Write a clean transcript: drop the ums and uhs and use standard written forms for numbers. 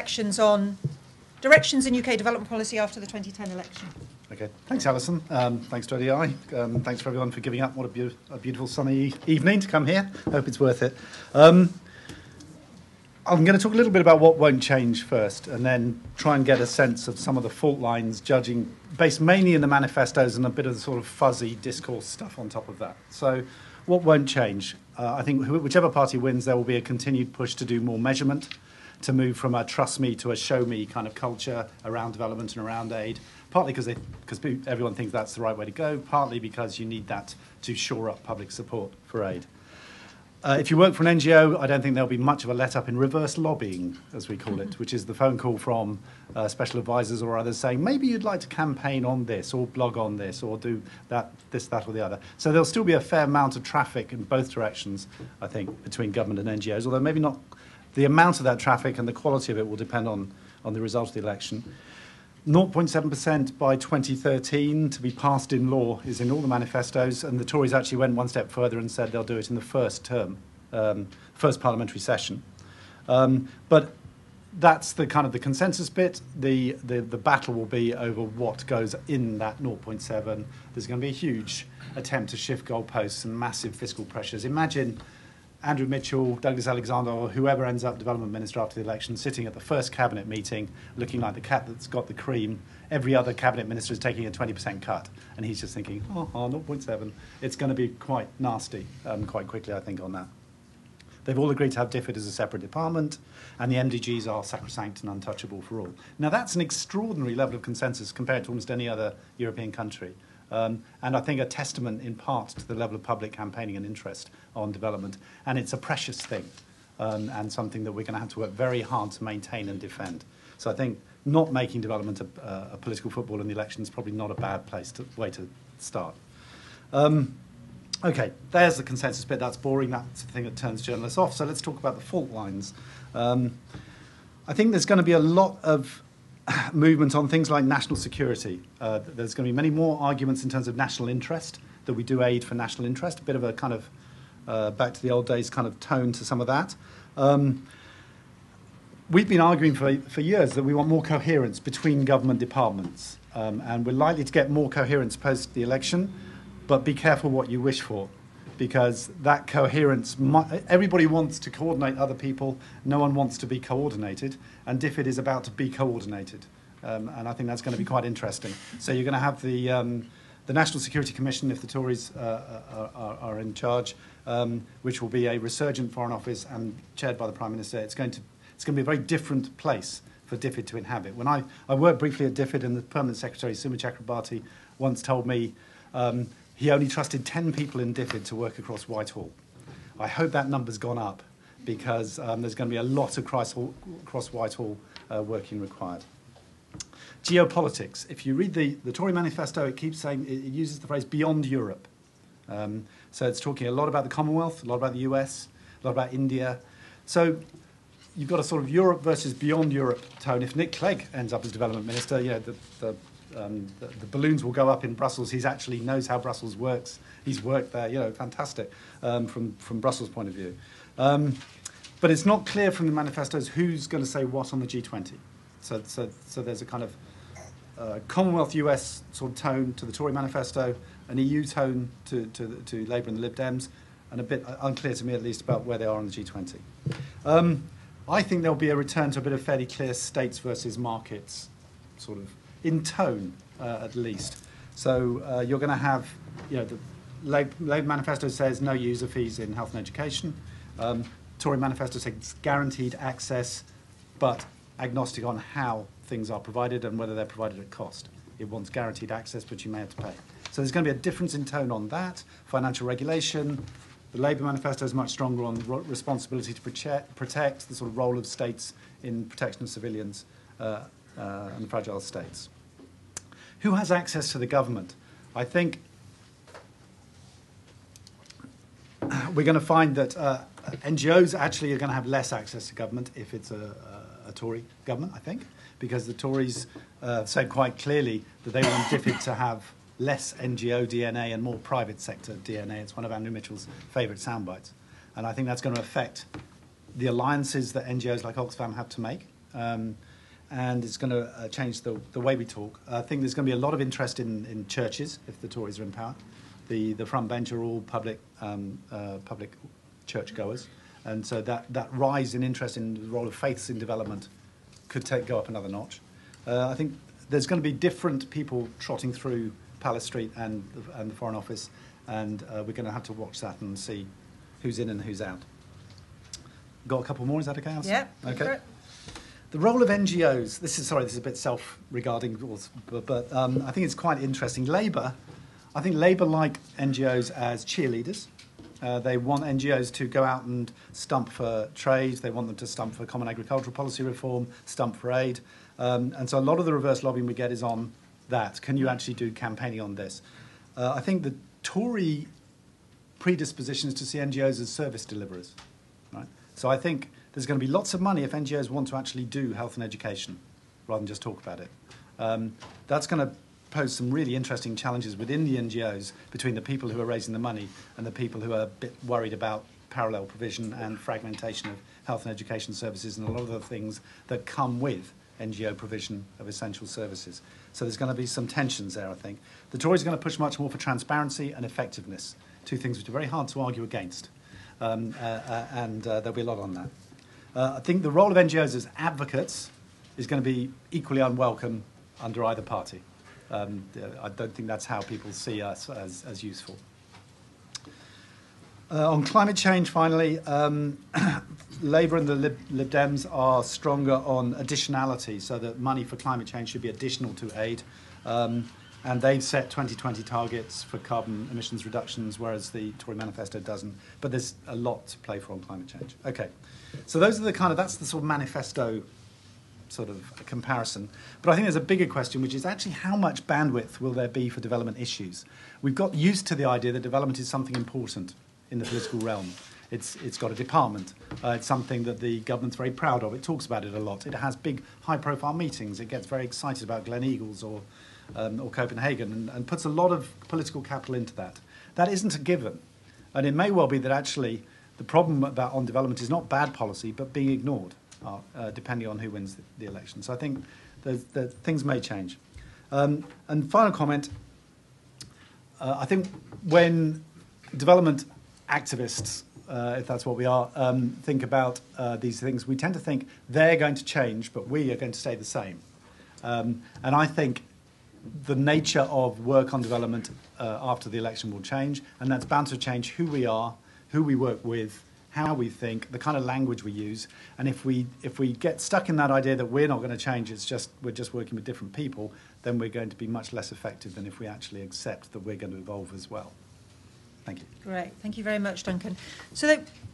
Actions on directions in UK development policy after the 2010 election. Okay, thanks Alison, thanks to ODI, thanks for everyone for giving up. What a beautiful sunny evening to come here. I hope it's worth it. I'm going to talk a little bit about what won't change first and then try and get a sense of some of the fault lines, judging based mainly in the manifestos and a bit of the sort of fuzzy discourse stuff on top of that. So what won't change? I think whichever party wins, there will be a continued push to do more measurement, to move from a trust me to a show me kind of culture around development and around aid, partly because everyone thinks that's the right way to go, partly because you need that to shore up public support for aid. If you work for an NGO, I don't think there'll be much of a let-up in reverse lobbying, as we call it, which is the phone call from special advisors or others saying, maybe you'd like to campaign on this or blog on this or do that, this, that or the other. So there'll still be a fair amount of traffic in both directions, I think, between government and NGOs, although maybe not. The amount of that traffic and the quality of it will depend on the result of the election. 0.7% by 2013 to be passed in law is in all the manifestos, and the Tories actually went one step further and said they'll do it in the first term, first parliamentary session. But that's the kind of the consensus bit. The battle will be over what goes in that 0.7. There's going to be a huge attempt to shift goalposts and massive fiscal pressures. Imagine Andrew Mitchell, Douglas Alexander, or whoever ends up development minister after the election, sitting at the first cabinet meeting, looking like the cat that's got the cream. Every other cabinet minister is taking a 20% cut, and he's just thinking, 0.7. It's going to be quite nasty quite quickly, I think, on that. They've all agreed to have DFID as a separate department, and the MDGs are sacrosanct and untouchable for all. Now, that's an extraordinary level of consensus compared to almost any other European country. And I think a testament in part to the level of public campaigning and interest on development. And it's a precious thing and something that we're going to have to work very hard to maintain and defend. So I think not making development a political football in the election is probably not a bad way to start. Okay, there's the consensus bit. That's boring. That's the thing that turns journalists off. So let's talk about the fault lines. I think there's going to be a lot of movement on things like national security. There's going to be many more arguments in terms of national interest, that we do aid for national interest, a bit of a kind of back to the old days kind of tone to some of that. We've been arguing for years that we want more coherence between government departments, and we're likely to get more coherence post the election, but be careful what you wish for, because that coherence, everybody wants to coordinate other people, no one wants to be coordinated, and DFID is about to be coordinated, and I think that's going to be quite interesting. So you're going to have the National Security Commission, if the Tories are in charge, which will be a resurgent Foreign Office and chaired by the Prime Minister. It's going to be a very different place for DFID to inhabit. When I worked briefly at DFID, and the Permanent Secretary, Suma Chakrabarti, once told me he only trusted 10 people in DFID to work across Whitehall. I hope that number's gone up, because there's going to be a lot of across Whitehall working required. Geopolitics. If you read the Tory manifesto, it keeps saying, it uses the phrase beyond Europe. So it's talking a lot about the Commonwealth, a lot about the US, a lot about India. So you've got a sort of Europe versus beyond Europe tone. If Nick Clegg ends up as development minister, you know, the balloons will go up in Brussels. He actually knows how Brussels works. He's worked there, you know, fantastic from Brussels' point of view. But it's not clear from the manifestos who's going to say what on the G20. So there's a kind of Commonwealth US sort of tone to the Tory manifesto, an EU tone to Labour and the Lib Dems, and a bit unclear to me at least about where they are on the G20. I think there'll be a return to a bit of fairly clear states versus markets, sort of in tone at least. So you're going to have, you know, the Labour manifesto says no user fees in health and education. Tory manifesto says guaranteed access, but agnostic on how things are provided and whether they're provided at cost. It wants guaranteed access, but you may have to pay. So there's going to be a difference in tone on that. Financial regulation. The Labour manifesto is much stronger on responsibility to protect, the sort of role of states in protection of civilians and fragile states. Who has access to the government? I think we're going to find that NGOs actually are going to have less access to government if it's a Tory government, I think, because the Tories said quite clearly that they want DFID to have less NGO DNA and more private sector DNA. It's one of Andrew Mitchell's favourite soundbites. And I think that's going to affect the alliances that NGOs like Oxfam have to make. and it's going to change the way we talk. I think there's going to be a lot of interest in churches if the Tories are in power. The front bench are all public churchgoers, and so that rise in interest in the role of faiths in development could go up another notch. I think there's going to be different people trotting through Palace Street and the Foreign Office, and we're going to have to watch that and see who's in and who's out. Got a couple more, is that okay, Alison? Yeah. Okay. The role of NGOs, this is a bit self-regarding, but I think it's quite interesting. I think Labour like NGOs as cheerleaders. They want NGOs to go out and stump for trade. They want them to stump for common agricultural policy reform, stump for aid. And so a lot of the reverse lobbying we get is on that. Can you actually do campaigning on this? I think the Tory predisposition is to see NGOs as service deliverers. Right? So I think there's going to be lots of money if NGOs want to actually do health and education rather than just talk about it. That's going to pose some really interesting challenges within the NGOs between the people who are raising the money and the people who are a bit worried about parallel provision and fragmentation of health and education services and a lot of the things that come with NGO provision of essential services. So there's going to be some tensions there, I think. The Tories are going to push much more for transparency and effectiveness, two things which are very hard to argue against, and there'll be a lot on that. I think the role of NGOs as advocates is going to be equally unwelcome under either party. I don't think that's how people see us as useful. On climate change, finally, Labour and the Lib Dems are stronger on additionality, so that money for climate change should be additional to aid. And they've set 2020 targets for carbon emissions reductions, whereas the Tory manifesto doesn't. But there's a lot to play for on climate change. Okay, so those are that's the sort of manifesto sort of comparison. But I think there's a bigger question, which is actually how much bandwidth will there be for development issues? We've got used to the idea that development is something important in the political realm. It's got a department. It's something that the government's very proud of. It talks about it a lot. It has big, high-profile meetings. It gets very excited about Glen Eagles or Copenhagen and puts a lot of political capital into that. That isn't a given. And it may well be that actually the problem on development is not bad policy, but being ignored, depending on who wins the election. So I think that things may change. And final comment, I think when development activists, if that's what we are, think about these things, we tend to think they're going to change, but we are going to stay the same. And I think the nature of work on development after the election will change, and that's bound to change who we are, who we work with, how we think, the kind of language we use. And if we get stuck in that idea that we're not going to change, we're just working with different people, then we're going to be much less effective than if we actually accept that we're going to evolve as well. Thank you. Great. Thank you very much, Duncan. So